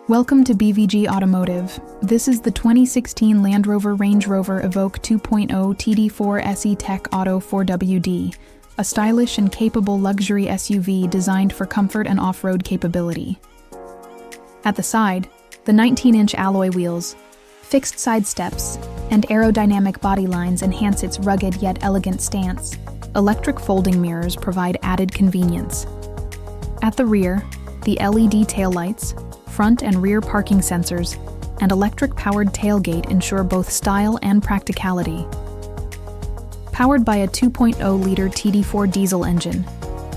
Welcome to BVG Automotive. This is the 2016 Land Rover Range Rover Evoque 2.0 TD4 SE Tech Auto 4WD, a stylish and capable luxury SUV designed for comfort and off-road capability. At the side, the 19-inch alloy wheels, fixed side steps, and aerodynamic body lines enhance its rugged yet elegant stance. Electric folding mirrors provide added convenience. At the rear, the LED taillights, front and rear parking sensors, and electric-powered tailgate ensure both style and practicality. Powered by a 2.0-liter TD4 diesel engine,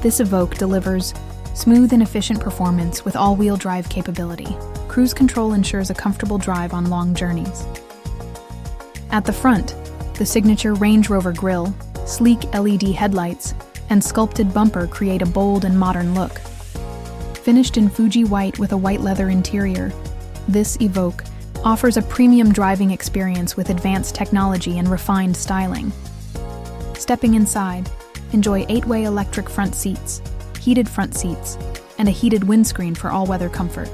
this Evoque delivers smooth and efficient performance with all-wheel drive capability. Cruise control ensures a comfortable drive on long journeys. At the front, the signature Range Rover grille, sleek LED headlights, and sculpted bumper create a bold and modern look. Finished in Fuji White with a white leather interior, this Evoque offers a premium driving experience with advanced technology and refined styling. Stepping inside, enjoy 8-way electric front seats, heated front seats, and a heated windscreen for all-weather comfort.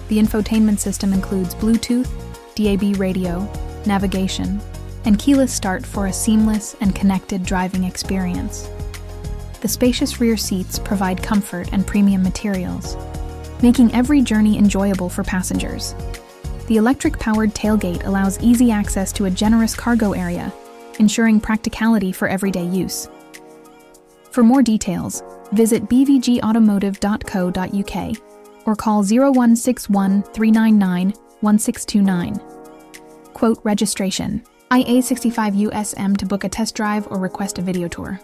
The infotainment system includes Bluetooth, DAB radio, navigation, and keyless start for a seamless and connected driving experience. The spacious rear seats provide comfort and premium materials, making every journey enjoyable for passengers. The electric-powered tailgate allows easy access to a generous cargo area, ensuring practicality for everyday use. For more details, visit bvgautomotive.co.uk or call 0161 399 1629. Quote registration: IA65 USM to book a test drive or request a video tour.